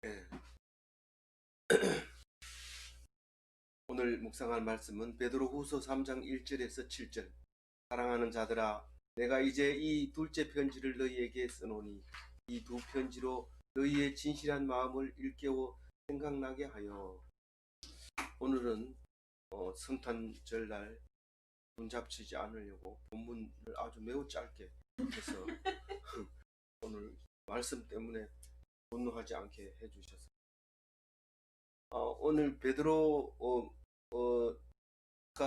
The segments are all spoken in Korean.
네. 오늘 묵상할 말씀은 베드로후서 3장 1절에서 7절. 사랑하는 자들아, 내가 이제 이 둘째 편지를 너희에게 쓰노니 이 두 편지로 너희의 진실한 마음을 일깨워 생각나게 하여. 오늘은 성탄절날 문잡치지 않으려고 본문을 아주 매우 짧게 해서 오늘 말씀 때문에 분노하지 않게 해주셔서 오늘 베드로가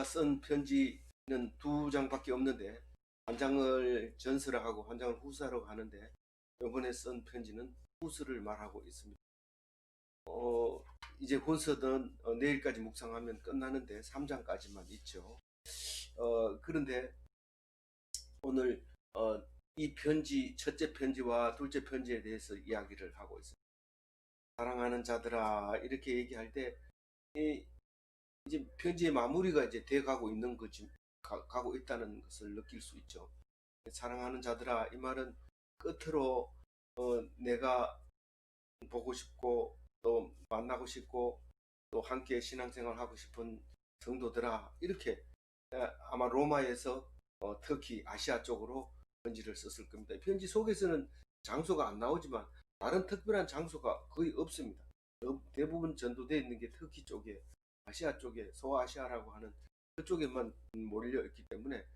쓴 편지는 두 장밖에 없는데 한 장을 전서라 하고 한 장을 후서라고 하는데 이번에 쓴 편지는 후서를 말하고 있습니다. 이제 혼서는 내일까지 묵상하면 끝나는데 3장까지만 있죠. 그런데 오늘 이 편지, 첫째 편지와 둘째 편지에 대해서 이야기를 하고 있습니다. 사랑하는 자들아, 이렇게 얘기할 때 이제 편지의 마무리가 이제 돼 가고 있는 거지, 가고 있다는 것을 느낄 수 있죠. 사랑하는 자들아, 이 말은 끝으로 내가 보고 싶고 또 만나고 싶고 또 함께 신앙생활 하고 싶은 성도들아, 이렇게 아마 로마에서 특히 아시아 쪽으로 편지를 썼을 겁니다. 편지 속에서는 장소가 안 나오지만 다른 특별한 장소가 거의 없습니다. 대부분 전도되어 있는 게 터키 쪽에, 아시아 쪽에, 소아시아라고 하는 그쪽에만 몰려 있기 때문에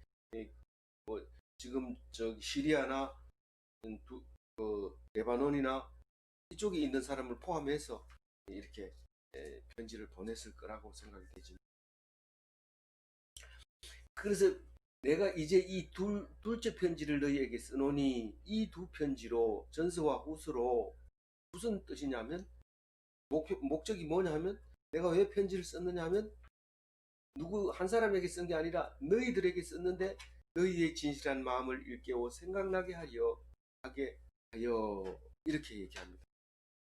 뭐 지금 저기 시리아나 레바논이나 이쪽에 있는 사람을 포함해서 이렇게 편지를 보냈을 거라고 생각이 되지. 그래서 내가 이제 이 둘째 편지를 너희에게 쓰노니 이 두 편지로, 전서와 후서로, 무슨 뜻이냐면 목적이 뭐냐면, 내가 왜 편지를 썼느냐 하면 누구 한 사람에게 쓴 게 아니라 너희들에게 썼는데 너희의 진실한 마음을 일깨워 생각나게 하게 하여, 이렇게 얘기합니다.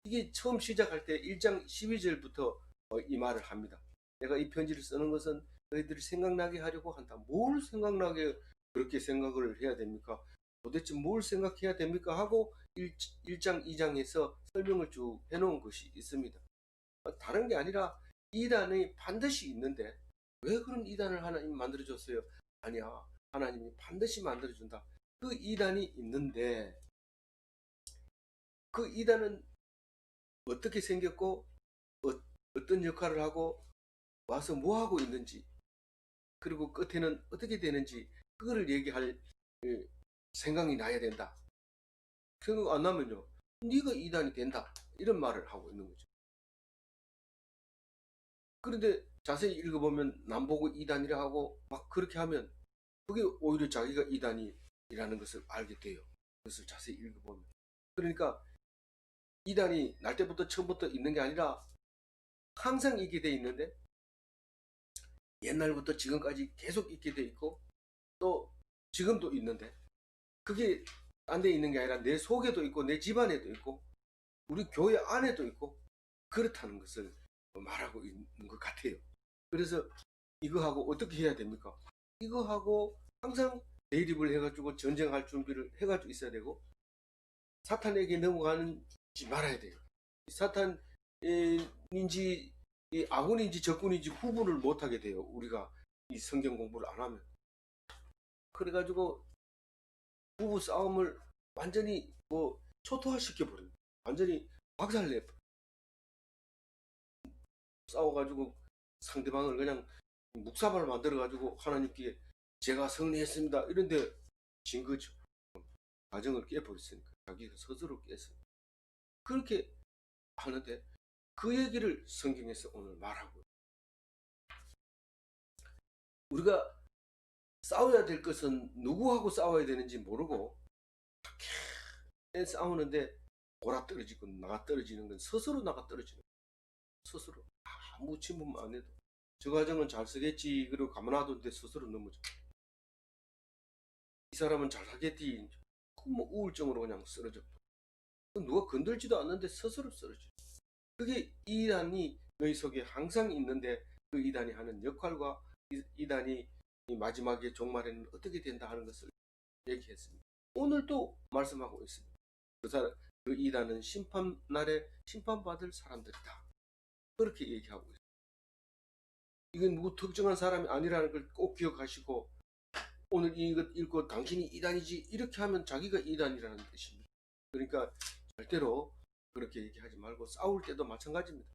이게 처음 시작할 때 1장 12절부터 이 말을 합니다. 내가 이 편지를 쓰는 것은 너희들이 생각나게 하려고 한다. 뭘 생각나게 그렇게 생각을 해야 됩니까? 도대체 뭘 생각해야 됩니까? 하고 1장 2장에서 설명을 쭉 해놓은 것이 있습니다. 다른 게 아니라 이단이 반드시 있는데 왜 그런 이단을 하나님이 만들어줬어요? 아니야, 하나님이 반드시 만들어준다. 그 이단이 있는데 그 이단은 어떻게 생겼고 어떤 역할을 하고 와서 뭐 하고 있는지, 그리고 끝에는 어떻게 되는지, 그거를 얘기할 생각이 나야 된다. 생각 안 나면요, 네가 이단이 된다, 이런 말을 하고 있는 거죠. 그런데 자세히 읽어보면 남보고 이단이라 하고 막 그렇게 하면 그게 오히려 자기가 이단이라는 것을 알게 돼요. 그것을 자세히 읽어보면. 그러니까 이단이 날 때부터 처음부터 있는 게 아니라 항상 있게 돼 있는데, 옛날부터 지금까지 계속 있게 돼 있고 또 지금도 있는데, 그게 딴 데 있는 게 아니라 내 속에도 있고 내 집안에도 있고 우리 교회 안에도 있고 그렇다는 것을 말하고 있는 것 같아요. 그래서 이거하고 어떻게 해야 됩니까? 이거하고 항상 대립을 해가지고 전쟁할 준비를 해가지고 있어야 되고, 사탄에게 넘어가는지 말아야 돼요. 사탄인지 아군인지 적군인지 구분을 못하게 돼요, 우리가 이 성경 공부를 안 하면. 그래가지고 부부 싸움을 완전히 초토화시켜 버립니다. 완전히 박살내 싸워가지고 상대방을 그냥 묵사발 만들어가지고 하나님께 제가 승리했습니다, 이런데 진 거죠. 가정을 깨버렸으니까, 자기가 스스로 깼어요. 그렇게 하는데 그 얘기를 성경에서 오늘 말하고, 우리가 싸워야 될 것은 누구하고 싸워야 되는지 모르고 싸우는데 골아 떨어지고 나가 떨어지는 건 스스로 나가 떨어지는 거예요. 스스로 아무 침범 안 해도 저 과정은 잘 쓰겠지 그리고 가만 놔뒀는데 스스로 넘어져. 이 사람은 잘 하겠지, 뭐 우울증으로 그냥 쓰러져. 누가 건들지도 않는데 스스로 쓰러져. 그게 이단이 너희 속에 항상 있는데, 그 이단이 하는 역할과 이단이 마지막에 종말에는 어떻게 된다 하는 것을 얘기했습니다. 오늘도 말씀하고 있습니다. 그 이단은 심판날에 심판받을 사람들이다. 그렇게 얘기하고 있어요. 이건 뭐 특정한 사람이 아니라는 걸 꼭 기억하시고, 오늘 이것 읽고 당신이 이단이지 이렇게 하면 자기가 이단이라는 뜻입니다. 그러니까 절대로 그렇게 얘기하지 말고, 싸울 때도 마찬가지입니다.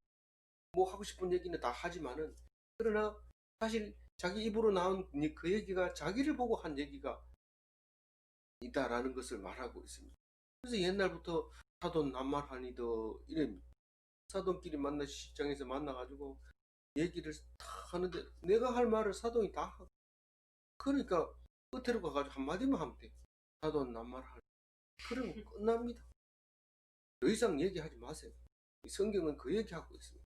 뭐 하고 싶은 얘기는 다 하지만은, 그러나 사실 자기 입으로 나온 그 얘기가 자기를 보고 한 얘기가 있다라는 것을 말하고 있습니다. 그래서 옛날부터 사돈 낱말하니더 이런 사돈끼리 만나 시장에서 만나가지고 얘기를 다 하는데, 내가 할 말을 사돈이 다 하고, 그러니까 끝으로 가가지고 한마디만 하면 돼. 사돈 낱말하니. 그러면 끝납니다. 더 이상 얘기하지 마세요. 성경은 그 얘기하고 있습니다.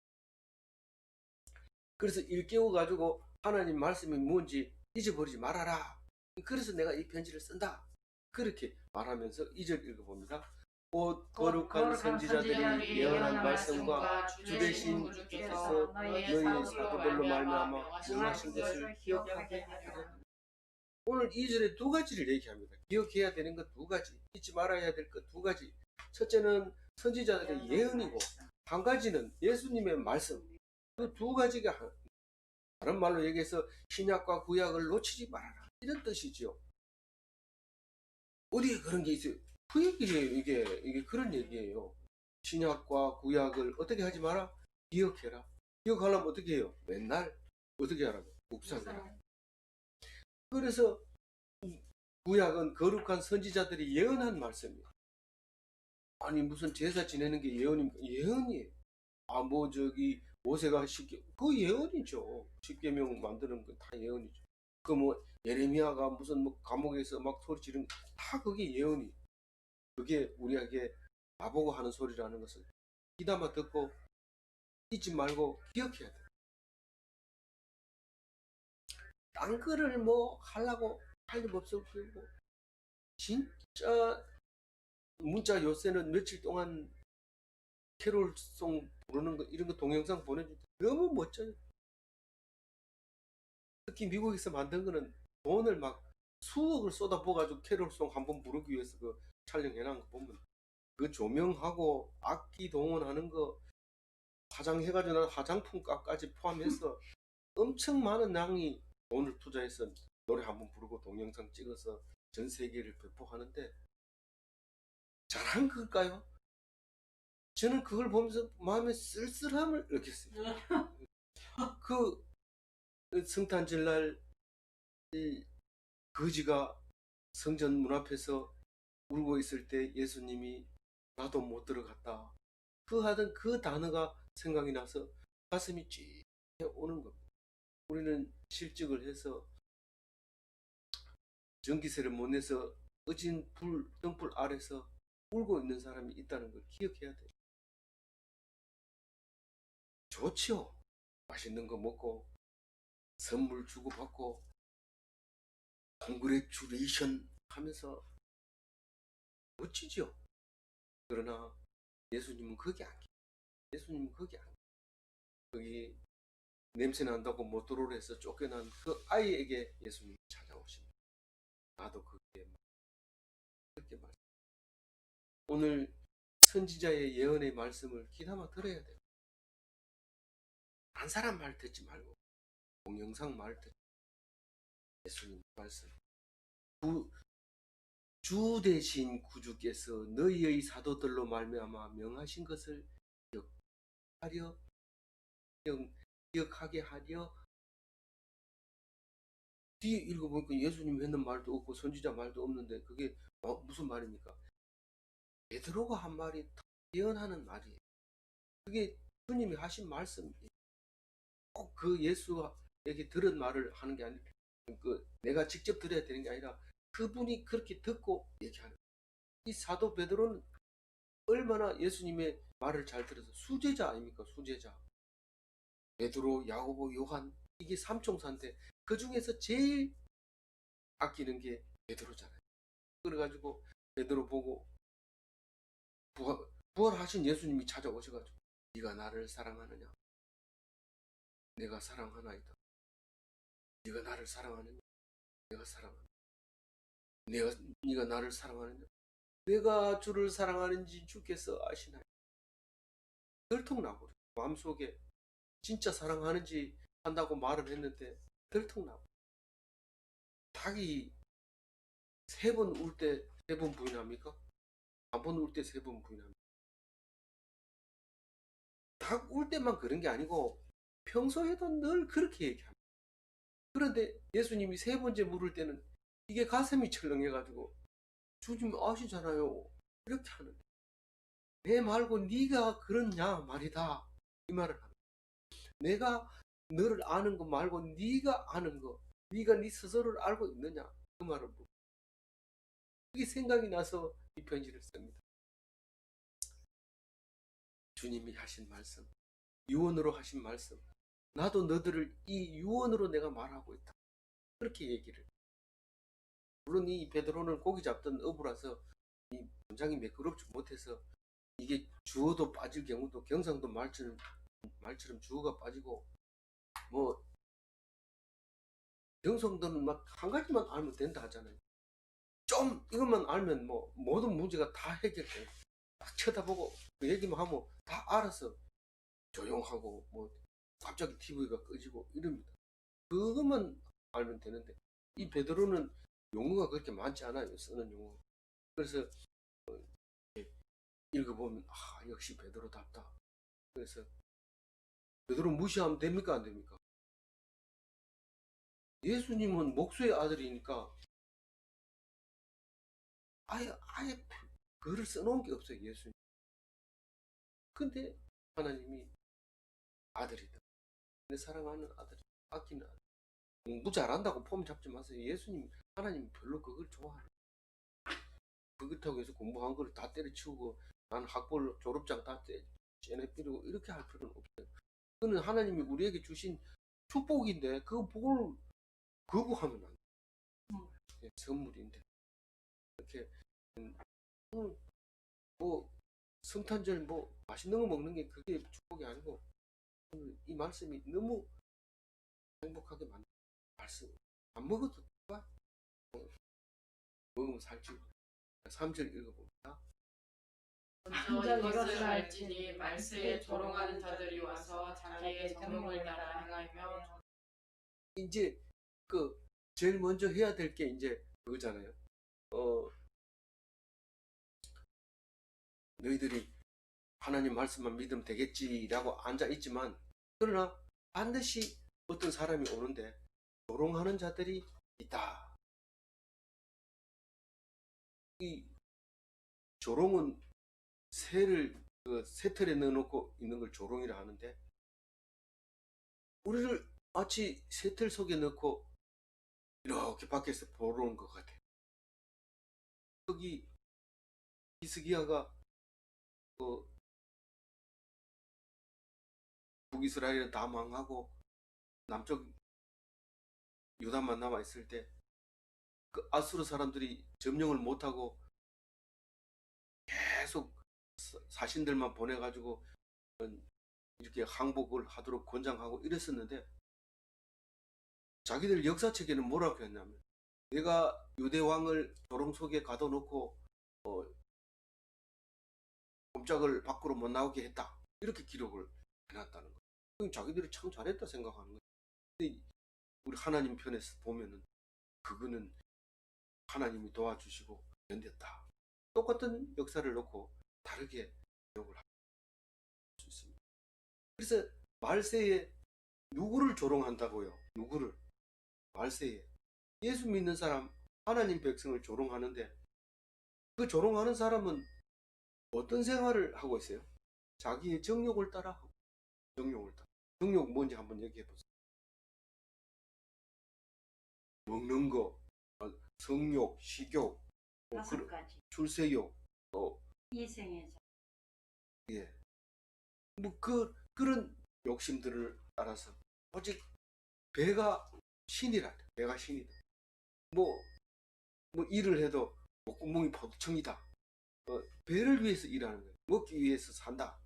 그래서 일깨워가지고 하나님 말씀이 뭔지 잊어버리지 말아라. 그래서 내가 이 편지를 쓴다. 그렇게 말하면서 2절 읽어봅니다. 곧 거룩한 선지자들이 예언한 말씀과 주 되신 주께서 너희의 사도들로 말미암아 명하신 것을 기억하게 하라. 오늘 2절에 두 가지를 얘기합니다. 기억해야 되는 것 두 가지, 잊지 말아야 될 것 두 가지. 첫째는 선지자들의 예언이고, 한 가지는 예수님의 말씀. 그 두 가지가 다른 말로 얘기해서 신약과 구약을 놓치지 말아라, 이런 뜻이지요. 어디에 그런 게 있어요? 구약이에요. 이게 그런 얘기예요. 신약과 구약을 어떻게 하지 마라? 기억해라. 기억하려면 어떻게 해요? 맨날 어떻게 하라고? 묵상해라. 그래서 구약은 거룩한 선지자들이 예언한 말씀이에요. 아니 무슨 제사 지내는 게 예언입니까? 예언이에요. 아 뭐 저기 모세가 그 예언이죠. 십계명 만드는 거 다 예언이죠. 그 뭐 예레미야가 무슨 뭐 감옥에서 막 소리 지르는 다 그게 예언이. 그게 우리에게 나보고 하는 소리라는 것을 귀담아 듣고 잊지 말고 기억해야 돼. 딴 거를 뭐 하려고 할 일 없을 거고, 진짜 문자 요새는 며칠 동안 캐롤송 부르는 거 이런 거 동영상 보내줄 때 너무 멋져요. 특히 미국에서 만든 거는 돈을 막 수억을 쏟아부어가지고 캐롤송 한번 부르기 위해서 그 촬영해놓은 거 보면, 그 조명하고 악기 동원하는 거 화장해가지고 난 화장품 값까지 포함해서 엄청 많은 양이 돈을 투자해서 노래 한번 부르고 동영상 찍어서 전 세계를 배포하는데, 잘한 걸까요? 저는 그걸 보면서 마음에 쓸쓸함을 느꼈어요. 그 성탄절날 이 거지가 성전 문 앞에서 울고 있을 때 예수님이 나도 못 들어갔다, 그 하던 그 단어가 생각이 나서 가슴이 찌 오는 겁니다. 우리는 실직을 해서 전기세를 못 내서 어진 등불 아래서 울고 있는 사람이 있다는 걸 기억해야 돼요. 좋지요. 맛있는 거 먹고 선물 주고받고 컨그레츄레이션 하면서 멋지죠. 그러나 예수님은 거기 안 계세요. 예수님은 거기 안 계세요. 거기 냄새 난다고 못 들어오라 해서 쫓겨난 그 아이에게 예수님이 찾아오십니다. 나도 그렇게 말. 오늘 선지자의 예언의 말씀을 귀담아 들어야 돼요. 한 사람 말 듣지 말고 동영상 말 듣지. 예수님 말씀. 주 대신 구주께서 너희의 사도들로 말미암아 명하신 것을 기억하려, 기억하게 하려. 뒤에 읽어보니까 예수님 했는 말도 없고 선지자 말도 없는데 그게 무슨 말입니까? 베드로가 한 말이 예언하는 말이에요. 그게 주님이 하신 말씀이에요. 꼭 그 예수에게 들은 말을 하는 게 아니라, 그 내가 직접 들어야 되는 게 아니라 그분이 그렇게 듣고 얘기하는. 이 사도 베드로는 얼마나 예수님의 말을 잘 들어서 수제자 아닙니까? 수제자. 베드로, 야고보, 요한, 이게 삼총사인데 그 중에서 제일 아끼는 게 베드로잖아요. 그래가지고 베드로 보고 부활하신 예수님이 찾아오셔가지고 네가 나를 사랑하느냐? 내가 사랑하나이다. 네가 나를 사랑하느냐? 내가 사랑하느냐? 네가 나를 사랑하느냐? 내가 주를 사랑하는지 주께서 아시나요? 들통나고 마음속에 진짜 사랑하는지 한다고 말을 했는데 들통나고 닭이 3번 울 때 3번 부인합니까? 한 번 울 때 3번 부인합니까? 닭 울 때만 그런 게 아니고 평소에도 늘 그렇게 얘기합니다. 그런데 예수님이 3번째 물을 때는 이게 가슴이 철렁해가지고 주님 아시잖아요. 이렇게 하는데 내 말고 네가 그렇냐 말이다. 이 말을 합니다. 내가 너를 아는 거 말고 네가 아는 거, 네가 네 스스로를 알고 있느냐 그 말을 묻고 그게 생각이 나서 이 편지를 씁니다. 주님이 하신 말씀, 유언으로 하신 말씀, 나도 너들을 이 유언으로 내가 말하고 있다. 그렇게 얘기를. 물론 이 베드로는 고기 잡던 어부라서 이 문장이 매끄럽지 못해서 이게 주어도 빠질 경우도 경상도 말처럼 주어가 빠지고 뭐 경상도는 막 한 가지만 알면 된다 하잖아요. 좀 이것만 알면 뭐 모든 문제가 다 해결돼. 딱 쳐다보고 그 얘기만 하면 다 알아서 조용하고 뭐 갑자기 TV가 꺼지고 이럽니다. 그것만 알면 되는데 이 베드로는 용어가 그렇게 많지 않아요. 쓰는 용어. 그래서 읽어보면 역시 베드로답다. 그래서 베드로 무시하면 됩니까 안 됩니까? 예수님은 목수의 아들이니까 아예 글을 써놓은 게 없어요. 예수님. 근데 하나님이 아들이다. 내 사랑하는 아들, 아끼는 아들. 공부 잘한다고 폼 잡지 마세요. 예수님, 하나님 별로 그걸 좋아하는. 그렇다고 해서 공부한 걸 다 때려치우고 난 학벌 졸업장 다 째내버리고 이렇게 할 필요는 없어요. 그는 하나님이 우리에게 주신 축복인데 그 복을 거부하면 안 돼요. 선물인데 이렇게 뭐 성탄절 뭐 맛있는 거 먹는 게 그게 축복이 아니고 이 말씀이 너무 행복하게 만든 말씀. 안 먹어도 좋아. 먹으면 살찌고. 3절 읽어봅니다. 먼저 이것을 알지니 말세에 조롱하는 자들이 와서 자기의 정욕을 따라 행하며 이제 그 제일 먼저 해야 될 게 이제 그거잖아요. 너희들이 하나님 말씀만 믿으면 되겠지라고 앉아 있지만 그러나 반드시 어떤 사람이 오는데 조롱하는 자들이 있다. 이 조롱은 새를 그 새털에 넣어놓고 있는 걸 조롱이라 하는데 우리를 마치 새털 속에 넣고 이렇게 밖에서 보러 온 것 같아요. 거기 히스기야가 북이스라엘은 다 망하고 남쪽 유다만 남아 있을 때 그 아수르 사람들이 점령을 못하고 계속 사신들만 보내가지고 이렇게 항복을 하도록 권장하고 이랬었는데 자기들 역사책에는 뭐라고 했냐면 내가 유대 왕을 조롱 속에 가둬놓고 꼼짝을 밖으로 못 나오게 했다 이렇게 기록을 해놨다는 거예요. 자기들이 참 잘했다 생각하는 거예요. 근데 우리 하나님 편에서 보면은 그거는 하나님이 도와주시고 견뎠다. 똑같은 역사를 놓고 다르게 기록을 할 수 있습니다. 그래서 말세에 누구를 조롱한다고요? 누구를? 말세에 예수 믿는 사람, 하나님 백성을 조롱하는데 그 조롱하는 사람은 어떤 생활을 하고 있어요? 자기의 정욕을 따라 하고 정욕을 따라. 정욕 뭔지 한번 얘기해 보세요. 먹는 거, 성욕, 식욕, 5가지 출세욕, 이생애자 예, 뭐 그런 욕심들을 따라서 오직 배가 신이라. 배가 신이다. 뭐 일을 해도 목구멍이 포도청이다. 배를 위해서 일하는 거예요. 먹기 위해서 산다.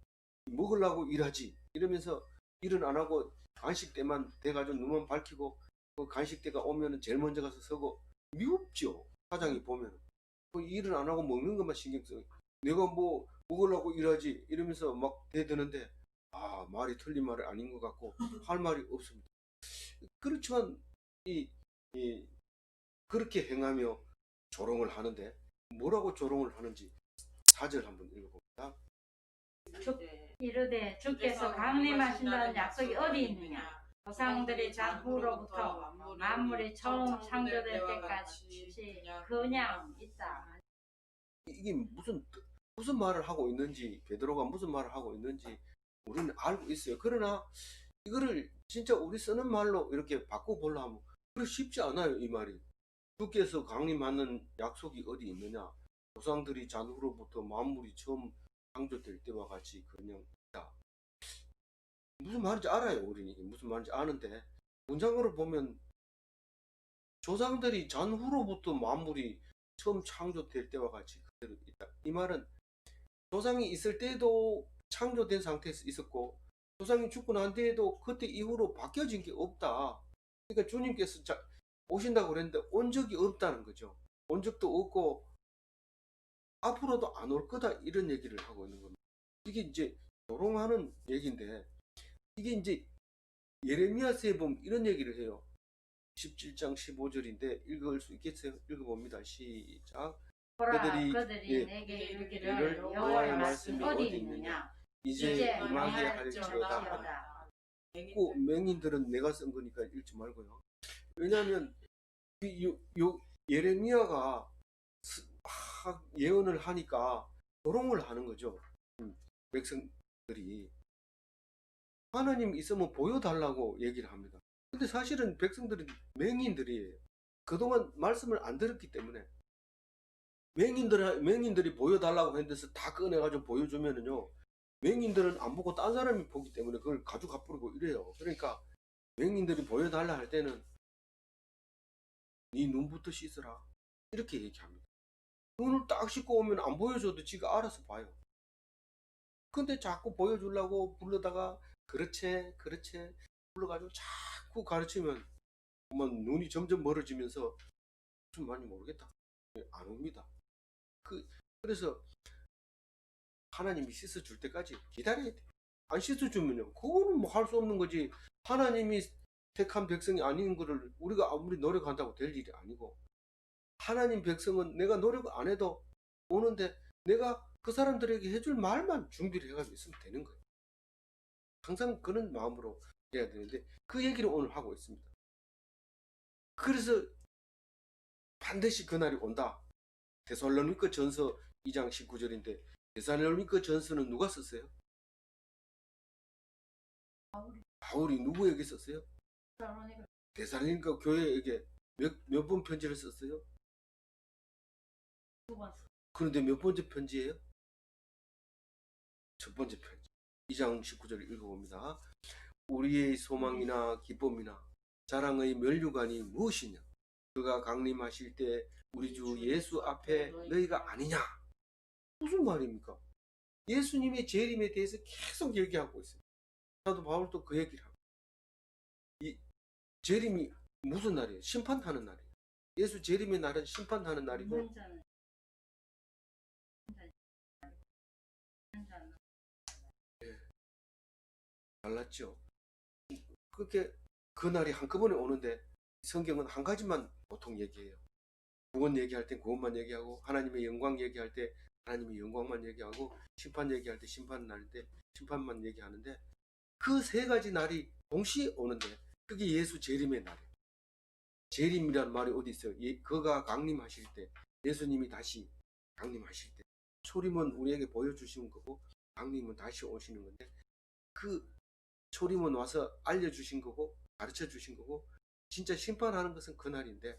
먹으려고 일하지. 이러면서 일은 안 하고 간식 때만 돼가지고 눈만 밝히고 그 간식 때가 오면은 제일 먼저 가서 서고 미흡죠. 사장이 보면은 일을 안 하고 먹는 것만 신경 써. 내가 뭐 먹으려고 일하지 이러면서 막 대드는데 말이 틀린 말이 아닌 것 같고 할 말이 없습니다. 그렇지만 이, 이 그렇게 행하며 조롱을 하는데 뭐라고 조롱을 하는지 4절 한번 읽어봅니다. 이르되 주께서 강림하신다는 약속이 어디 있느냐? 조상들의 잔후로부터 만물이 처음 창조될 때까지 그냥 있다. 이게 무슨 말을 하고 있는지, 베드로가 무슨 말을 하고 있는지 우리는 알고 있어요. 그러나 이거를 진짜 우리 쓰는 말로 이렇게 바꿔보려 하면 그렇게 쉽지 않아요. 이 말이. 주께서 강림하는 약속이 어디 있느냐? 조상들이 잔후로부터 만물이 처음 창조될 때와 같이 그냥 있다. 무슨 말인지 알아요. 우리는 이게 무슨 말인지 아는데 문장으로 보면 조상들이 잔후로부터 만물이 처음 창조될 때와 같이 그대로 있다. 이 말은 조상이 있을 때도 창조된 상태에서 있었고 조상이 죽고 난 뒤에도 그때 이후로 바뀌어진 게 없다. 그러니까 주님께서 오신다고 그랬는데 온 적이 없다는 거죠. 온 적도 없고 앞으로도 안 올 거다 이런 얘기를 하고 있는 겁니다. 이게 이제 조롱하는 얘기인데 이게 이제 예레미야서에 보면 이런 얘기를 해요. 17장 15절인데 읽을 수 있겠어요? 읽어봅니다. 시작. 그들이 예, 내게 이를 이르기를 여호와의 말씀이 어디 있느냐? 이제 임하게 명하여 할지어다. 할지어다. 꼭 맹인들은 내가 쓴 거니까 읽지 말고요. 왜냐하면 예레미야가 예언을 하니까 조롱을 하는 거죠. 백성들이 하나님 있으면 보여달라고 얘기를 합니다. 근데 사실은 백성들이 맹인들이에요. 그동안 말씀을 안 들었기 때문에 맹인들이 보여달라고 했는데서 다 꺼내가지고 보여주면은요, 맹인들은 안 보고 딴 사람이 보기 때문에 그걸 가지고 가버리고 이래요. 그러니까 맹인들이 보여달라 할 때는 네 눈부터 씻으라 이렇게 얘기합니다. 눈을 딱 씻고 오면 안 보여줘도 지가 알아서 봐요. 근데 자꾸 보여주려고 불러다가 그렇지 불러가지고 자꾸 가르치면 정말 눈이 점점 멀어지면서 무슨 말인지 모르겠다 안 옵니다. 그래서 하나님이 씻어줄 때까지 기다려야 돼. 안 씻어주면요 그거는 뭐 할 수 없는 거지. 하나님이 택한 백성이 아닌 거를 우리가 아무리 노력한다고 될 일이 아니고, 하나님 백성은 내가 노력 안 해도 오는데 내가 그 사람들에게 해줄 말만 준비를 해가지고 있으면 되는 거예요. 항상 그런 마음으로 해야 되는데 그 얘기를 오늘 하고 있습니다. 그래서 반드시 그날이 온다. 데살로니가 전서 2장 19절인데 데살로니가 전서는 누가 썼어요? 바울이 누구에게 썼어요? 데살로니가 교회에게 몇 번 편지를 썼어요? 그런데 몇 번째 편지예요? 첫 번째 편지. 2장 19절 읽어봅니다. 우리의 소망이나 기쁨이나 자랑의 면류관이 무엇이냐? 그가 강림하실 때 우리 주 예수 앞에 너희가 아니냐? 무슨 말입니까? 예수님의 재림에 대해서 계속 얘기하고 있어요. 사도 바울도 그 얘기를 하고. 이 재림이 무슨 날이에요? 심판하는 날이에요. 예수 재림의 날은 심판하는 날이고, 달랐죠. 그렇게 그 날이 한꺼번에 오는데 성경은 한 가지만 보통 얘기해요. 구원 얘기할 땐 구원만 얘기하고, 하나님의 영광 얘기할 때 하나님의 영광만 얘기하고, 심판 얘기할 때 심판 날 때 심판만 얘기하는데 그 세 가지 날이 동시에 오는데 그게 예수 재림의 날이에요. 재림이란 말이 어디 있어요? 그가 강림하실 때, 예수님이 다시 강림하실 때, 초림은 우리에게 보여주시는 거고 강림은 다시 오시는 건데, 그 초림은 와서 알려주신 거고 가르쳐 주신 거고, 진짜 심판하는 것은 그날인데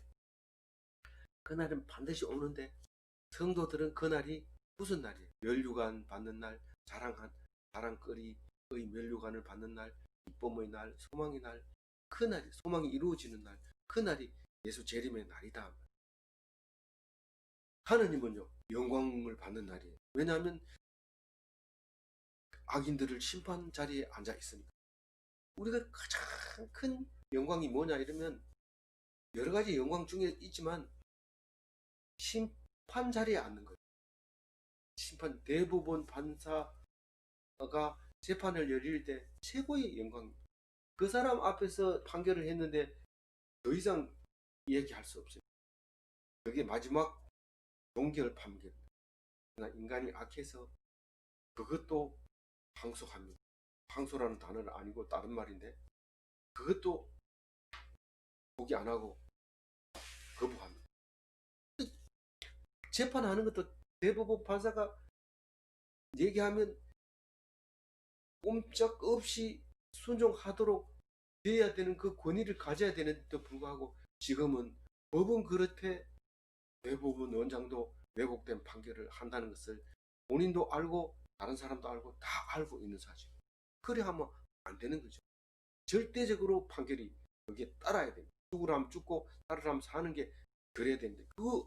그날은 반드시 오는데 성도들은 그날이 무슨 날이에요? 면류관 받는 날, 자랑거리의 면류관을 받는 날, 기쁨의 날, 소망의 날, 그날이 소망이 이루어지는 날, 그날이 예수 재림의 날이다. 하나님은요 영광을 받는 날이에요. 왜냐하면 악인들을 심판 자리에 앉아 있으니까. 우리가 가장 큰 영광이 뭐냐 이러면 여러 가지 영광 중에 있지만 판자리에 앉는 거예요. 심판 대법원 판사가 재판을 열릴 때 최고의 영광입니다. 그 사람 앞에서 판결을 했는데 더 이상 얘기할 수 없어요. 그게 마지막 종결 판결. 그러나 인간이 악해서 그것도 항소합니다. 항소라는 단어는 아니고 다른 말인데 그것도 포기 안 하고 거부합니다. 재판하는 것도 대법원 판사가 얘기하면 꼼짝없이 순종하도록 돼야 되는 그 권위를 가져야 되는데도 불구하고 지금은 법은 그렇대 대법원 원장도 왜곡된 판결을 한다는 것을 본인도 알고 다른 사람도 알고 다 알고 있는 사실. 그래 하면 안 되는 거죠. 절대적으로 판결이 거기에 따라야 됩니다. 죽으라면 죽고 살으라면 사는 게 그래야 되는데 그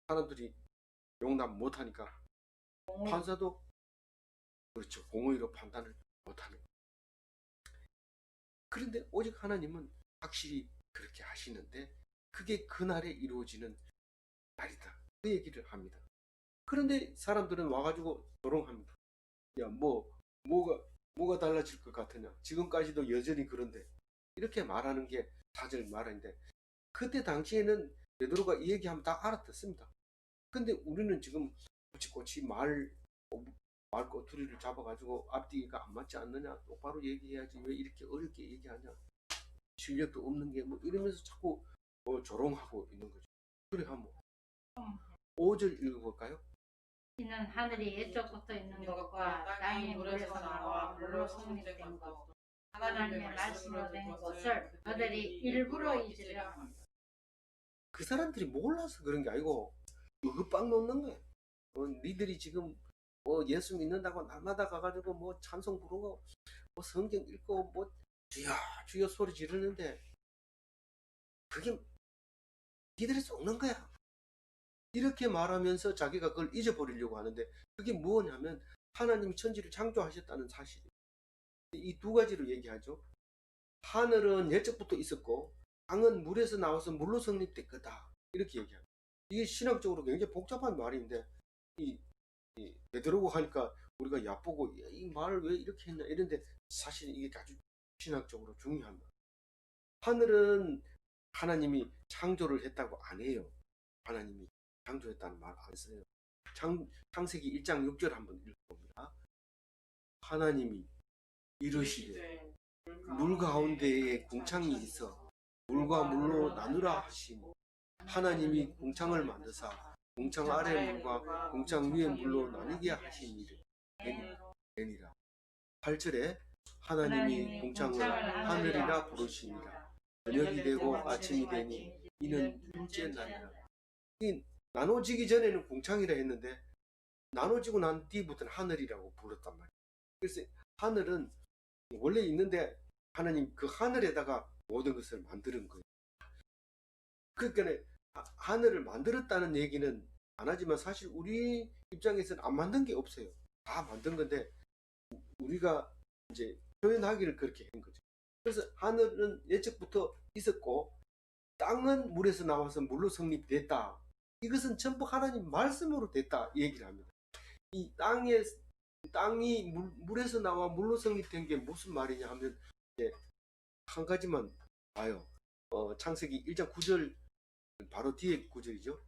사람들이 용납 못하니까 판사도 그렇죠. 공의로 판단을 못하는 거예요. 그런데 오직 하나님은 확실히 그렇게 하시는데 그게 그날에 이루어지는 날이다. 그 얘기를 합니다. 그런데 사람들은 와가지고 조롱합니다. 야, 뭐가 달라질 것 같으냐? 지금까지도 여전히 그런데 이렇게 말하는 게 사절 말인데 그때 당시에는 베드로가 이 얘기하면 다 알아듣습니다. 근데 우리는 지금 꼬치꼬치 말꼬투리를 잡아가지고 앞뒤가 안 맞지 않느냐? 똑바로 얘기해야지 왜 이렇게 어렵게 얘기하냐? 실력도 없는 게 뭐 이러면서 자꾸 조롱하고 있는 거죠. 그래 한번 5절 읽어볼까요? 이는 하늘이 예적부터 있는 것과 땅이 물에서 나와 물로 성립된 것 하나님의 말씀으로 된 것을 그들이 일부러 잊으려 합니다. 그 사람들이 몰라서 그런 게 아니고 으급빵 놓는 거예요. 니들이 지금 예수 믿는다고 날마다 가가지고 찬송 부르고 성경 읽고 주여 주여 소리 지르는데 그게 니들이 썩는 거야. 이렇게 말하면서 자기가 그걸 잊어버리려고 하는데 그게 뭐냐면 하나님이 천지를 창조하셨다는 사실이에요. 이 두 가지로 얘기하죠. 하늘은 예적부터 있었고 땅은 물에서 나와서 물로 성립된 거다. 이렇게 얘기합니다. 이게 신학적으로 굉장히 복잡한 말인데 베드로고 하니까 우리가 얕보고 이 말을 왜 이렇게 했냐 이런데 사실 이게 아주 신학적으로 중요합니다. 하늘은 하나님이 창조를 했다고 안 해요. 하나님이 창조했다는 말 안 써요. 창세기 1장 6절 한번 읽어봅니다. 하나님이 이르시되 물 가운데에 궁창이 있어 물과 물로 나누라 하시니 하나님이 궁창을 만드사 궁창 아래 물과 궁창 위의 물로 나뉘게 하신 일을 되니라. 8절에 하나님이 궁창을 하늘이라 부르시니라. 저녁이 되고 아침이 되니 이는 둘째 날이라. 이 나눠지기 전에는 궁창이라 했는데 나눠지고 난 뒤부터는 하늘이라고 불렀단 말이에요. 그래서 하늘은 원래 있는데 하나님 그 하늘에다가 모든 것을 만드는 거예요. 그러니까 하늘을 만들었다는 얘기는 안 하지만 사실 우리 입장에서는 안 만든 게 없어요. 다 만든 건데 우리가 이제 표현하기를 그렇게 한 거죠. 그래서 하늘은 예적부터 있었고 땅은 물에서 나와서 물로 성립됐다. 이것은 전부 하나님 말씀으로 됐다 이 얘기를 합니다. 이 땅이 물에서 나와 물로 성립된 게 무슨 말이냐 하면 이제 한 가지만 봐요. 창세기 1장 9절 바로 뒤에 구절이죠.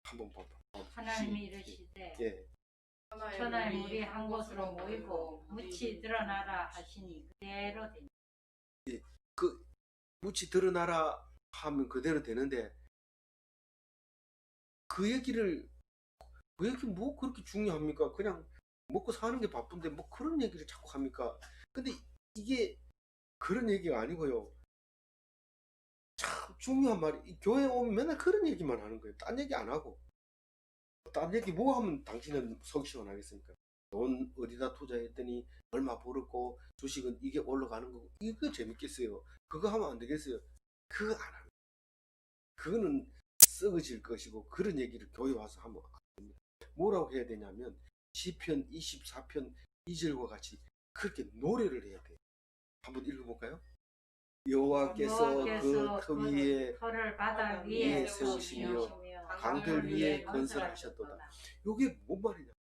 한번 봐봐. 하나님이 이르시되 예. 천하의 물이 한 곳으로 모이고 묻이 드러나라 하시니 그대로 되니. 예. 그 묻이 드러나라 하면 그대로 되는데 그 얘기를 왜 이렇게 뭐 그렇게 중요합니까? 그냥 먹고 사는 게 바쁜데 뭐 그런 얘기를 자꾸 합니까? 근데 이게 그런 얘기가 아니고요. 참 중요한 말이 교회 오면 맨날 그런 얘기만 하는 거예요. 딴 얘기 안 하고. 딴 얘기 뭐 하면 당신은 속 시원하겠습니까? 돈 어디다 투자했더니 얼마 벌었고 주식은 이게 올라가는 거고 이거 재밌겠어요. 그거 하면 안 되겠어요. 그거 안 합니다. 그거는 썩어질 것이고 그런 얘기를 교회 와서 하면 안 됩니다. 뭐라고 해야 되냐면 시편 24편 2절과 같이 그렇게 노래를 해야 돼요. 한번 읽어볼까요? 여호와께서 그 터 위에 터를 바다 위에 세우시며 강들 위에 건설하셨도다. 요게 뭔 말이냐?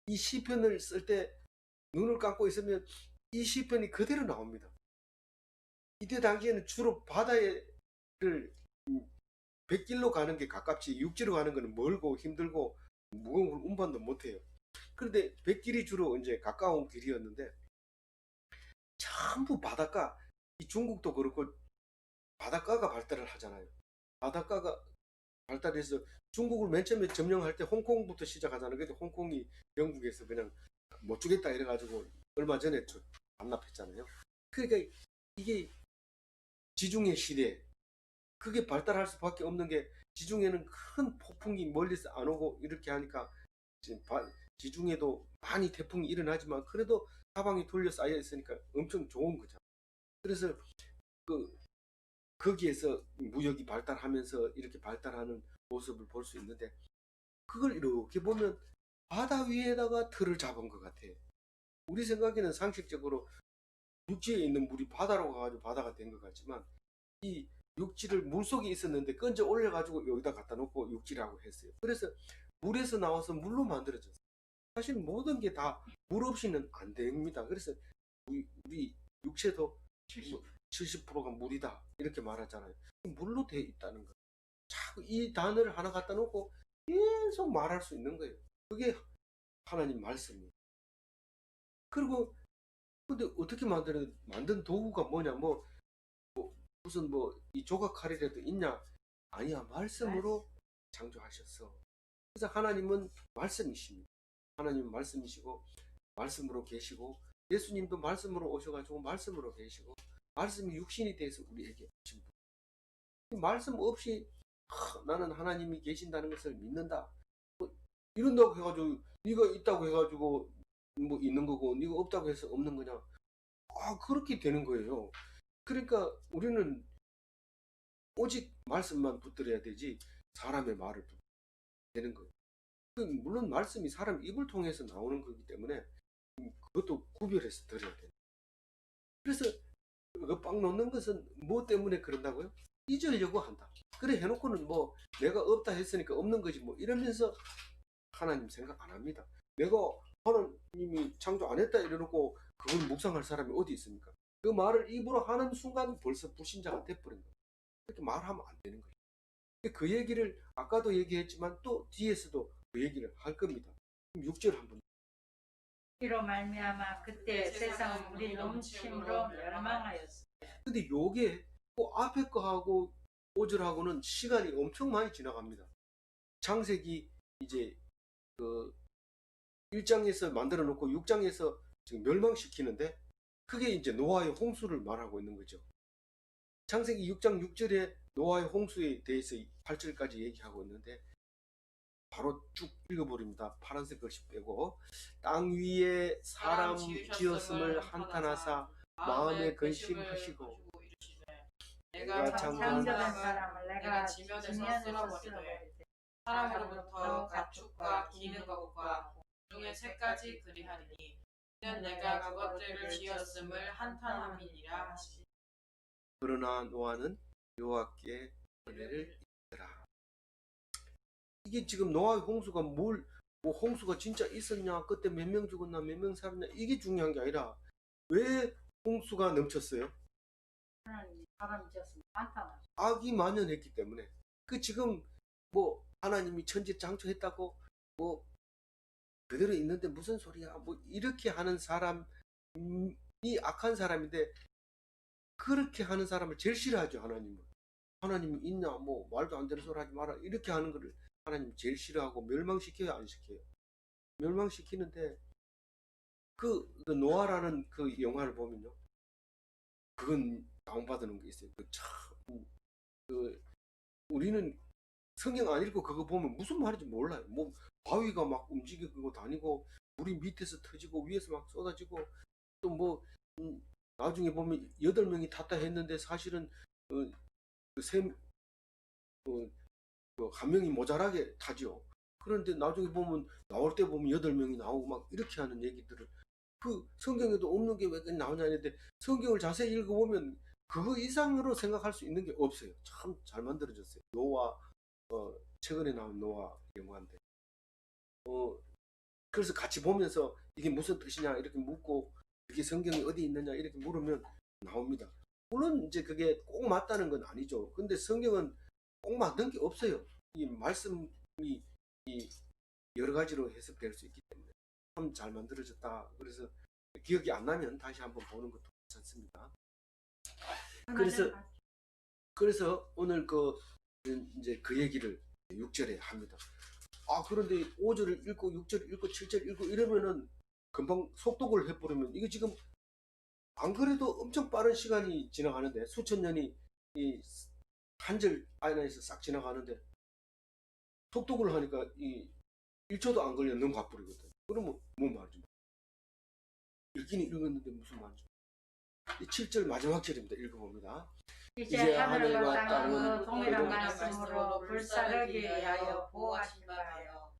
이 시편을 쓸 때 눈을 감고 있으면 이 시편이 그대로 나옵니다. 이때 당시에는 주로 바다를 백길로 가는 게 가깝지 육지로 가는 거는 멀고 힘들고 무거운 걸 운반도 못해요. 그런데 백길이 주로 이제 가까운 길이었는데 전부 바닷가, 이 중국도 그렇고 바닷가가 발달을 하잖아요. 바닷가가 발달해서 중국을 맨 처음에 점령할 때 홍콩부터 시작하잖아요. 근데 홍콩이 영국에서 그냥 못 주겠다 이래가지고 얼마 전에 반납했잖아요. 그러니까 이게 지중해 시대, 그게 발달할 수밖에 없는 게 지중해는 큰 폭풍이 멀리서 안 오고 이렇게 하니까 지중해도 많이 태풍이 일어나지만 그래도 사방이 둘러싸여 있으니까 엄청 좋은 거죠. 그래서 거기에서 무역이 발달하면서 이렇게 발달하는 모습을 볼 수 있는데 그걸 이렇게 보면 바다 위에다가 틀을 잡은 것 같아. 우리 생각에는 상식적으로 육지에 있는 물이 바다로 가가지고 바다가 된 것 같지만 이 육지를 물속에 있었는데 건져 올려가지고 여기다 갖다 놓고 육지라고 했어요. 그래서 물에서 나와서 물로 만들어졌어요. 사실 모든 게 다 물 없이는 안 됩니다. 그래서 우리 육체도 70%가 물이다 이렇게 말하잖아요. 물로 되어 있다는 거. 자꾸 이 단어를 하나 갖다 놓고 계속 말할 수 있는 거예요. 그게 하나님 말씀이에요. 그리고 근데 어떻게 만든 도구가 뭐냐 무슨 이 조각 칼이라도 있냐? 아니야, 말씀으로 창조하셨어. 그래서 하나님은 말씀이십니다. 하나님은 말씀이시고 말씀으로 계시고 예수님도 말씀으로 오셔가지고 말씀으로 계시고 말씀이 육신이 돼서 우리에게 오신 분. 말씀 없이 나는 하나님이 계신다는 것을 믿는다. 이런다고 해가지고 네가 있다고 해가지고 있는 거고 네가 없다고 해서 없는 거냐? 그렇게 되는 거예요. 그러니까 우리는 오직 말씀만 붙들어야 되지 사람의 말을 붙들어야 되는 거예요. 물론 말씀이 사람 입을 통해서 나오는 거기 때문에 그것도 구별해서 드려야 돼요. 그래서 빵 놓는 것은 뭐 때문에 그런다고요? 잊으려고 한다. 그래 해놓고는 내가 없다 했으니까 없는 거지 이러면서 하나님 생각 안 합니다. 내가 하나님이 창조 안 했다 이래놓고 그걸 묵상할 사람이 어디 있습니까? 그 말을 입으로 하는 순간 벌써 불신자가 돼버린 거예요. 그렇게 말하면 안 되는 거예요. 그 얘기를 아까도 얘기했지만 또 뒤에서도 그 얘기를 할 겁니다. 6절 한번. 이로 말미암아 그때 세상은 물이 넘침으로 멸망하였어. 근데 요게 앞에 거하고 5절하고는 시간이 엄청 많이 지나갑니다. 창세기 이제 그 1장에서 만들어 놓고 6장에서 지금 멸망시키는데 그게 이제 노아의 홍수를 말하고 있는 거죠. 창세기 6장 6절에 노아의 홍수에 대해서 8절까지 얘기하고 있는데 바로 쭉 읽어버립니다. 파란색 글씨 빼고 땅 위에 사람 지었음을 한탄하사 마음에 근심하시고 내가 창조한 사람을 내가 지면에서 쓸어버리되 사람으로부터 가축과 기는 것과 중에 새까지 그리하리니 이는 내가 그것들을 지었음을 한탄함이니라 하시니 그러나 노아는 여호와께 은혜를 입더라. 이게 지금 노아의 홍수가 홍수가 진짜 있었냐, 그때 몇 명 죽었나, 몇 명 살았냐, 이게 중요한 게 아니라 왜 홍수가 넘쳤어요? 하나님 사람 지었으면 한탄하죠. 악이 만연했기 때문에. 지금 하나님이 천지 창조했다고 그대로 있는데 무슨 소리야 이렇게 하는 사람이 악한 사람인데 그렇게 하는 사람을 제일 싫어하죠. 하나님이 있냐 말도 안 되는 소리 하지 마라 이렇게 하는 거를 하나님 제일 싫어하고 멸망시켜요, 안 시켜요? 멸망시키는데 그 노아라는 그 영화를 보면요, 그건 다운받는 게 있어요. 우리는 성경 안 읽고 그거 보면 무슨 말인지 몰라요. 바위가 막 움직이고 다니고 물이 밑에서 터지고 위에서 막 쏟아지고 또 나중에 보면 8명이 탔다 했는데 사실은 한 명이 모자라게 타죠. 그런데 나중에 보면 나올 때 보면 8명이 나오고 막 이렇게 하는 얘기들을 성경에도 없는 게 왜 나오냐 했는데 성경을 자세히 읽어보면 그거 이상으로 생각할 수 있는 게 없어요. 참 잘 만들어졌어요. 노아 최근에 나온 노아 영화인데 그래서 같이 보면서 이게 무슨 뜻이냐 이렇게 묻고 이게 성경이 어디 있느냐 이렇게 물으면 나옵니다. 물론 이제 그게 꼭 맞다는 건 아니죠. 근데 성경은 꼭 맞는 게 없어요. 이 말씀이 이 여러 가지로 해석될 수 있기 때문에 참 잘 만들어졌다. 그래서 기억이 안 나면 다시 한번 보는 것도 괜찮습니다. 그래서 오늘 이제 그 얘기를 6절에 합니다. 그런데 5절을 읽고 6절 읽고 7절 읽고 이러면은 금방 속독을 해버리면 이게 지금 안 그래도 엄청 빠른 시간이 지나가는데 수천 년이 이 한 절 안에서 싹 지나가는데 속독을 하니까 이 1초도 안 걸려 넘어가버리거든. 그러면 뭔 말이지? 읽기는 읽었는데 무슨 말이지? 이 7절 마지막 절입니다. 읽어봅니다. 이제 하늘과 땅은 동일한 말씀으로 불사르기 위하여 보호하실 바요.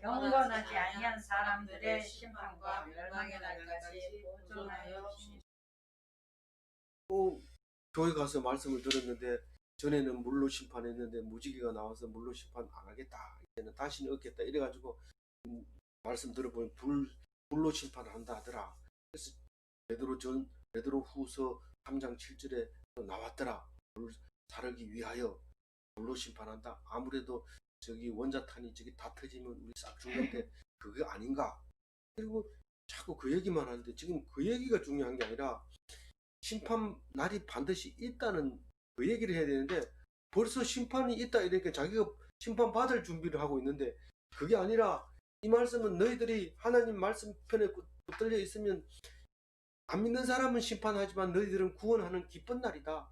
경건하지 아니한 사람들의 심판과 멸망의 날까지 보존하여 주시옵소서. 교회 가서 말씀을 들었는데 전에는 물로 심판했는데 무지개가 나와서 물로 심판 안 하겠다. 이제는 다시는 없겠다. 이래가지고 말씀 들어보면 불로 심판한다 하더라. 그래서 베드로후서 3장 7절에 나왔더라. 불 사르기 위하여 불로 심판한다. 아무래도 저기 원자탄이 저기 다 터지면 우리 싹 죽는데 그게 아닌가. 그리고 자꾸 그 얘기만 하는데 지금 그 얘기가 중요한 게 아니라 심판 날이 반드시 있다는 그 얘기를 해야 되는데 벌써 심판이 있다 이러니까 자기가 심판 받을 준비를 하고 있는데 그게 아니라 이 말씀은 너희들이 하나님 말씀 편에 붙들려 있으면 안 믿는 사람은 심판하지만 너희들은 구원하는 기쁜 날이다.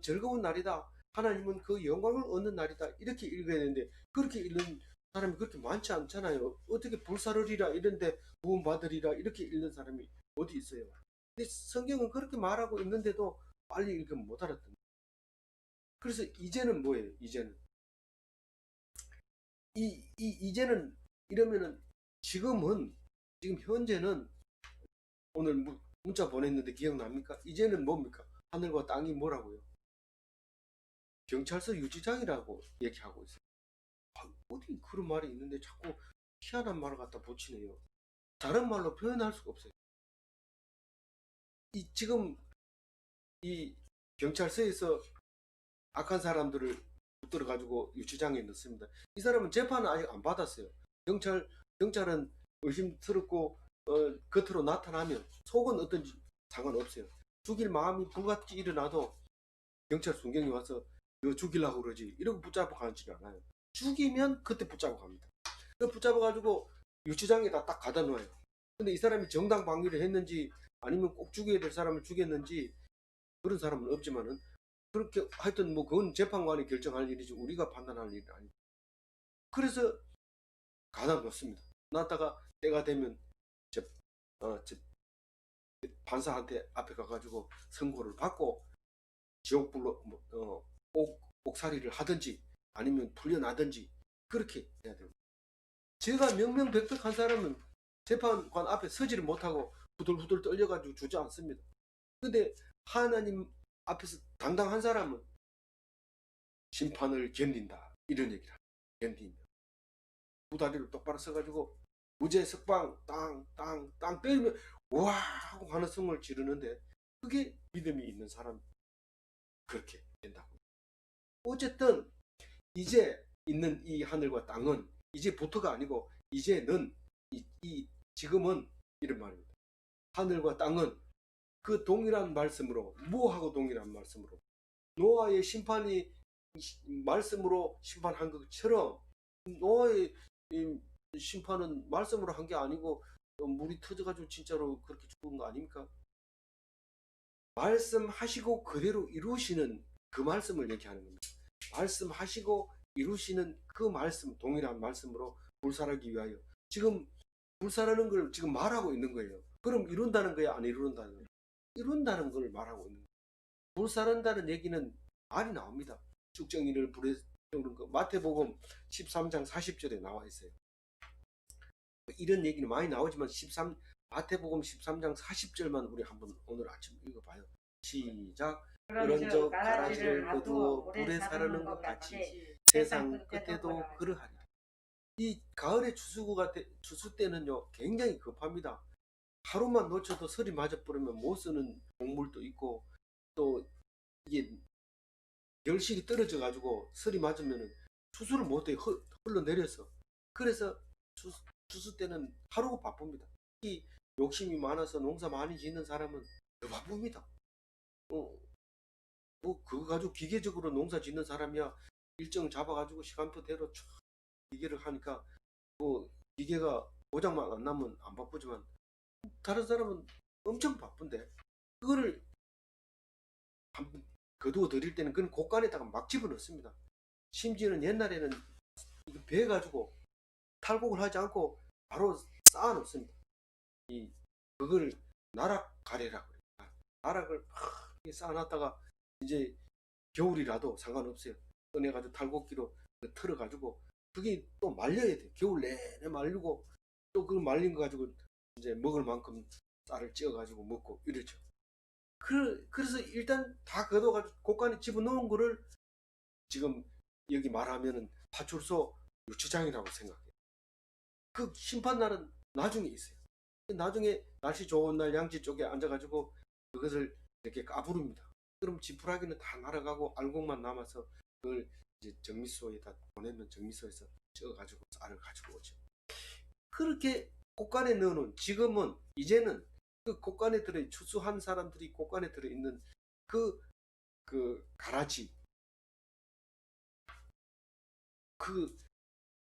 즐거운 날이다. 하나님은 그 영광을 얻는 날이다. 이렇게 읽어야 되는데 그렇게 읽는 사람이 그렇게 많지 않잖아요. 어떻게 불사르리라 이런데 구원받으리라 이렇게 읽는 사람이 어디 있어요. 근데 성경은 그렇게 말하고 있는데도 빨리 읽으면 못 알아듣는. 그래서 이제는 뭐예요? 이제는 이제는 이러면은 지금 현재는 오늘 문자 보냈는데 기억납니까? 이제는 뭡니까? 하늘과 땅이 뭐라고요? 경찰서 유지장이라고 얘기하고 있어요. 어디 그런 말이 있는데 자꾸 희한한 말을 갖다 붙이네요. 다른 말로 표현할 수가 없어요. 지금 이 경찰서에서 악한 사람들을 붙들어 가지고 유치장에 넣습니다. 이 사람은 재판을 아직 안 받았어요. 경찰은 의심스럽고 겉으로 나타나면 속은 어떤지 상관없어요. 죽일 마음이 불같이 일어나도 경찰 순경이 와서 너 죽이려고 그러지 이러고 붙잡아 가지 않아요. 죽이면 그때 붙잡아 갑니다. 붙잡아 가지고 유치장에다 딱 가다 놓아요. 근데 이 사람이 정당 방위를 했는지 아니면 꼭 죽여야 될 사람을 죽였는지 그런 사람은 없지만은 그렇게 하여튼 뭐 그건 재판관이 결정할 일이지 우리가 판단할 일이 아니고 그래서 가다 놓습니다. 놨다가 때가 되면 판사한테 앞에 가가지고 선고를 받고 지옥불로 옥살이를 하든지 아니면 풀려나든지 그렇게 해야 됩니다. 제가 명명백백한 사람은 재판관 앞에 서지를 못하고 후들후들 떨려가지고 주지 않습니다. 근데 하나님 앞에서 당당한 사람은 심판을 견딘다 이런 얘기를 합니다. 견딘다. 두 다리를 똑바로 서가지고 무죄 석방 땅 때리면 와 하고 하는 성을 지르는데 그게 믿음이 있는 사람 그렇게 된다고. 어쨌든 이제 있는 이 하늘과 땅은 이제부터가 아니고 이제는 지금은 이런 말입니다. 하늘과 땅은 그 동일한 말씀으로 뭐하고 동일한 말씀으로 노아의 심판이 말씀으로 심판한 것처럼 노아의 심판은 말씀으로 한 게 아니고 물이 터져가지고 진짜로 그렇게 죽은 거 아닙니까? 말씀하시고 그대로 이루시는 그 말씀을 얘기하는 겁니다. 말씀하시고 이루시는 그 말씀 동일한 말씀으로 불살하기 위하여 지금 불살하는 걸 지금 말하고 있는 거예요. 그럼 이룬다는 거야? 안 이룬다는 거야? 이룬다는 걸 말하고 있는 거예요. 불살한다는 얘기는 말이 나옵니다. 죽정이를 불에 태우는 거 마태복음 13장 40절에 나와 있어요. 이런 얘기는 많이 나오지만 마태복음 13장 40절만 우리 한번 오늘 아침 읽어봐요. 시작. 그런즉 그런즉 가라지를 가라지를 거두어 물에 사르는 것 같이 세상 끝에도 그러하리라. 이 가을의 추수 때는요 굉장히 급합니다. 하루만 놓쳐도 설이 맞아버리면 못 쓰는 곡물도 있고, 또 이게 열실이 떨어져 가지고 설이 맞으면 추수를 못해 흘러내려서. 그래서 추수 때는 하루가 바쁩니다. 이 욕심이 많아서 농사 많이 짓는 사람은 더 바쁩니다. 뭐 그거 가지고 기계적으로 농사 짓는 사람이야 일정 잡아가지고 시간표대로 촥 기계를 하니까 뭐 기계가 고장만 안 나면 안 바쁘지만 다른 사람은 엄청 바쁜데, 그거를 한번 거두어 드릴 때는 그건 곡간에다가 막 집어넣습니다. 심지어는 옛날에는 이거 배 가지고 탈곡을 하지 않고 바로 쌓아 놓습니다. 그걸 나락가래라고 그래요. 나락을 막 쌓아놨다가 이제 겨울이라도 상관없어요. 꺼내가지고 탈곡기로 틀어가지고 그게 또 말려야 돼. 겨울 내내 말리고 또 그 말린 거 가지고 이제 먹을 만큼 쌀을 찌어가지고 먹고 이러죠. 그래서 일단 다 걷어가지고 곡간에 집어넣은 거를 지금 여기 말하면은 파출소 유치장이라고 생각해요. 그 심판날은 나중에 있어요. 나중에 날씨 좋은 날 양지 쪽에 앉아가지고 그것을 이렇게 까부릅니다. 그럼 지푸라기는 다 날아가고 알곡만 남아서 그걸 이제 정미소에다 보내면 정미소에서 쪄가지고 쌀을 가지고 오죠. 그렇게 곡간에 넣어놓은, 지금은 이제는 그 곡간에 들어 추수한 사람들이 곡간에 들어 있는 그 가라지,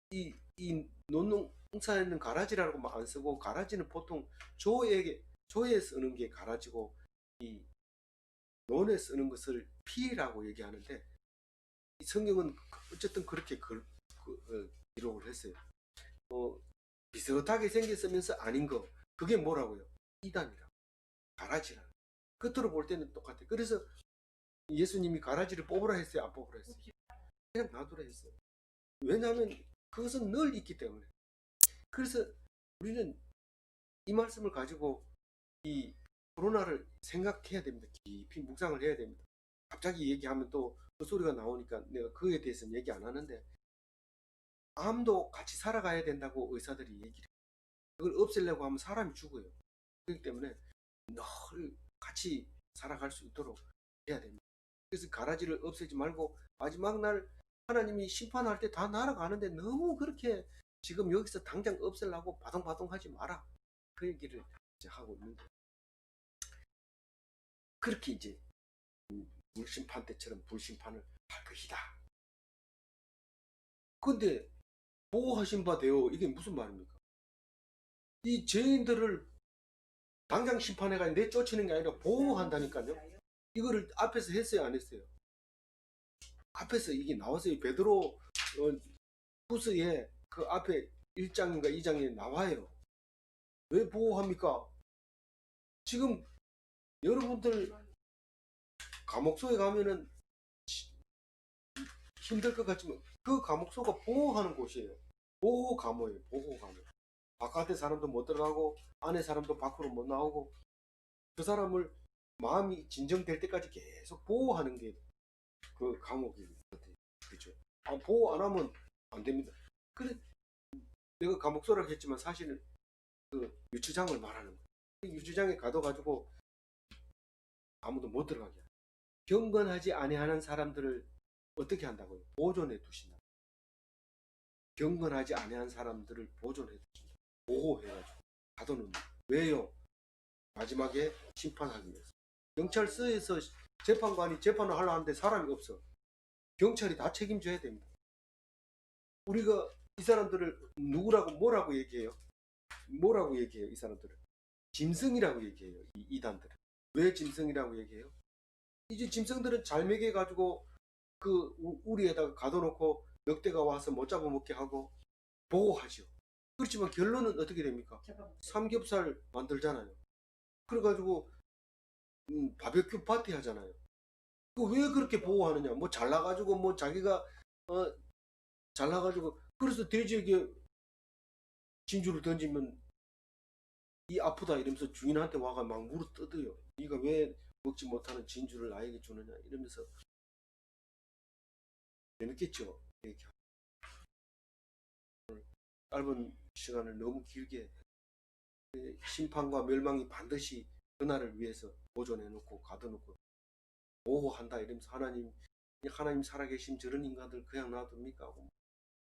이 논농사에는 가라지라고 안 쓰고, 가라지는 보통 조에 쓰는 게 가라지고 이 논에 쓰는 것을 피라고 얘기하는데, 이 성경은 어쨌든 그렇게 기록을 했어요. 비슷하게 생겼으면서 아닌 거, 그게 뭐라고요? 이단이라, 가라지라. 겉으로 볼 때는 똑같아요. 그래서 예수님이 가라지를 뽑으라 했어요, 안 뽑으라 했어요? 그냥 놔두라 했어요. 왜냐하면 그것은 늘 있기 때문에. 그래서 우리는 이 말씀을 가지고 이 코로나를 생각해야 됩니다. 깊이 묵상을 해야 됩니다. 갑자기 얘기하면 또 그 소리가 나오니까 내가 그에 대해서는 얘기 안 하는데, 암도 같이 살아가야 된다고 의사들이 얘기를 해요. 그걸 없애려고 하면 사람이 죽어요. 그렇기 때문에 늘 같이 살아갈 수 있도록 해야 됩니다. 그래서 가라지를 없애지 말고 마지막 날 하나님이 심판할 때 다 날아가는데 너무 그렇게 지금 여기서 당장 없애려고 바동바동하지 마라, 그 얘기를 이제 하고 있는 거예요. 그렇게 이제 불심판 때처럼 불심판을 할 것이다. 근데 보호하신 바 되어, 이게 무슨 말입니까? 이 죄인들을 당장 심판해가지고 내쫓는 게 아니라 보호한다니까요. 이거를 앞에서 했어요, 안 했어요? 앞에서 이게 나왔어요. 베드로 후서에 그 앞에 1장인가 2장에 나와요. 왜 보호합니까? 지금 여러분들 감옥소에 가면은 힘들 것 같지만 그 감옥소가 보호하는 곳이에요. 보호감호예요. 보호감호. 바깥에 사람도 못 들어가고 안에 사람도 밖으로 못 나오고, 그 사람을 마음이 진정될 때까지 계속 보호하는 게 그 감옥이거든요. 그렇죠? 보호 안 하면 안 됩니다. 그래, 내가 감옥소라고 했지만 사실은 그 유치장을 말하는 거예요. 그 유치장에 가둬가지고 아무도 못 들어가게 해요. 경건하지 아니하는 사람들을 어떻게 한다고요? 보존해 두신다. 경건하지 아니한 사람들을 보존해 두신다. 보호해가지고 가둬놓는 거예요. 왜요? 마지막에 심판하기 위해서. 경찰서에서 재판관이 재판을 하려 하는데 사람이 없어. 경찰이 다 책임져야 됩니다. 우리가 이 사람들을 누구라고 뭐라고 얘기해요? 뭐라고 얘기해요? 이 사람들을 짐승이라고 얘기해요. 이 이단들은. 왜 짐승이라고 얘기해요? 이제 짐승들은 잘 먹여가지고 그 우리에다가 가둬놓고 늑대가 와서 못 잡아먹게 하고 보호하죠. 그렇지만 결론은 어떻게 됩니까? 삼겹살 만들잖아요. 그래가지고 바베큐 파티 하잖아요. 왜 그렇게 보호하느냐? 뭐 잘나가지고 뭐 자기가 잘나가지고, 그래서 돼지에게 진주를 던지면 이 아프다 이러면서 주인한테 와가 막 물어 뜯어요. 네가 왜 먹지 못하는 진주를 나에게 주느냐 이러면서 재밌겠죠. 이렇게 짧은 시간을 너무 길게 심판과 멸망이 반드시 그날을 위해서 보존해 놓고 가둬놓고 보호한다 이러면서 하나님 살아계신 저런 인간들 그냥 놔둡니까 하고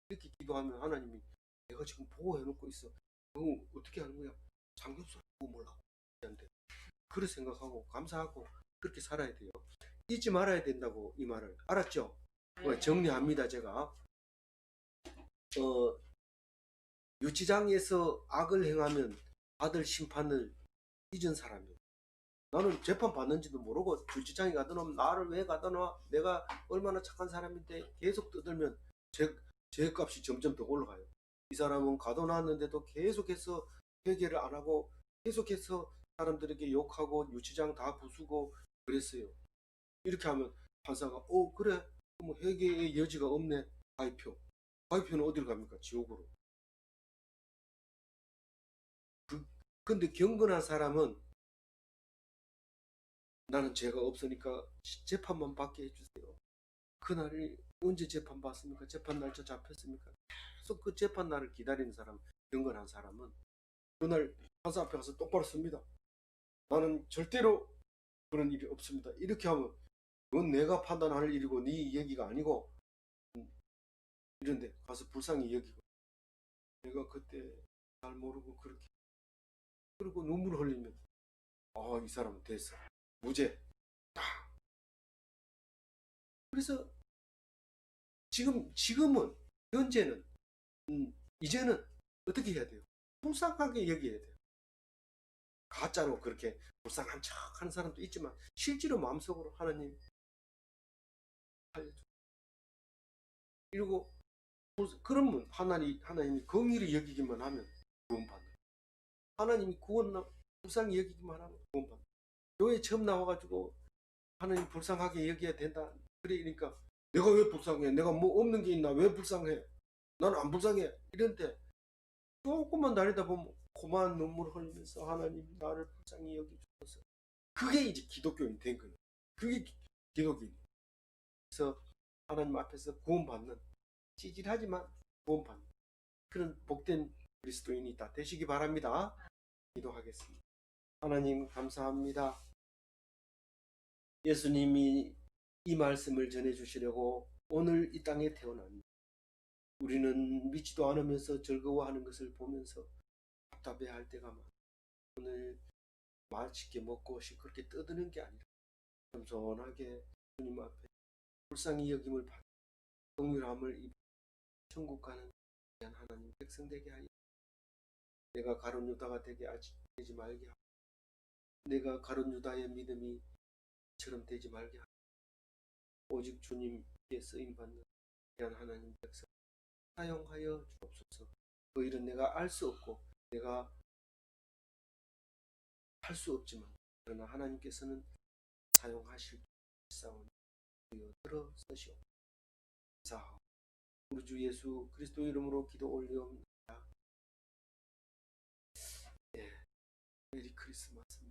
이렇게 기도하면 하나님이 내가 지금 보호해 놓고 있어. 너 어떻게 하는 거야? 삼겹살 구워 먹으려고 한테 그렇게 생각하고 감사하고 그렇게 살아야 돼요. 잊지 말아야 된다고 이 말을 알았죠? 정리합니다. 제가 유치장에서 악을 행하면 받을 심판을 잊은 사람이에요. 나는 재판 받는지도 모르고 유치장에 가둬놓으면 나를 왜 가둬놔? 내가 얼마나 착한 사람인데 계속 떠들면 제 값이 점점 더 올라가요. 이 사람은 가둬놨는데도 계속해서 회개를 안 하고 계속해서 사람들에게 욕하고 유치장 다 부수고 그랬어요. 이렇게 하면 판사가 그래 뭐 회개의 여지가 없네. 가입표는 어디로 갑니까? 지옥으로. 근데 경건한 사람은 나는 죄가 없으니까 재판만 받게 해주세요. 그날이 언제 재판 받습니까? 재판 날짜 잡혔습니까? 계속 그 재판 날을 기다리는 사람, 경건한 사람은 그날 판사 앞에 가서 똑바로 씁니다. 나는 절대로 그런 일이 없습니다. 이렇게 하면 그건 내가 판단할 일이고 네 얘기가 아니고 이런데 가서 불쌍히 여기고 내가 그때 잘 모르고 그렇게 그리고 눈물 흘리면 이 사람은 됐어. 무죄. 그래서 지금은 현재는 이제는 어떻게 해야 돼요? 불쌍하게 여겨야 돼요. 가짜로 그렇게 불쌍한 척 하는 사람도 있지만 실제로 마음속으로 하나님 살려줘. 이러고 그러면 하나님이 긍휼히 여기기만 하면 구원받는. 하나님이 불쌍히 여기기만 하면 구원받는. 교회 처음 나와가지고 하나님 불쌍하게 여겨야 된다. 그러니까 내가 왜 불쌍해? 내가 뭐 없는 게 있나? 왜 불쌍해? 나는 안 불쌍해. 이런데 조금만 다니다 보면 고마운 눈물 흘리면서 하나님 나를 불쌍히 여겨주셔서 그게 이제 기독교인 된 거예요. 그게 기독인. 그래서 하나님 앞에서 구원받는 찌질하지만 구원받는 그런 복된 그리스도인이 다 되시기 바랍니다. 기도하겠습니다. 하나님 감사합니다. 예수님이 이 말씀을 전해주시려고 오늘 이 땅에 태어납니다. 우리는 믿지도 않으면서 즐거워하는 것을 보면서 답답해할 때가 많아요. 오늘 맛있게 먹고 그렇게 떠드는 게 아니라 겸손하게 주님 앞에 불쌍히 여김을 받고 긍휼함을 입어 천국 가는 귀한 하나님 백성 되게 하여 내가 가룟 유다가 되지 말게 하고 내가 가룟 유다의 믿음이 처럼 되지 말게 하고 오직 주님께 쓰임받는 귀한 하나님 백성 사용하여 주옵소서. 그 일은 내가 알 수 없고 내가 할 수 없지만 그러나 하나님께서는 사용하실 싸우니 들어 서시오. 감사하고 우리 주 예수 그리스도 이름으로 기도 올리옵나이다. 메리 크리스마스.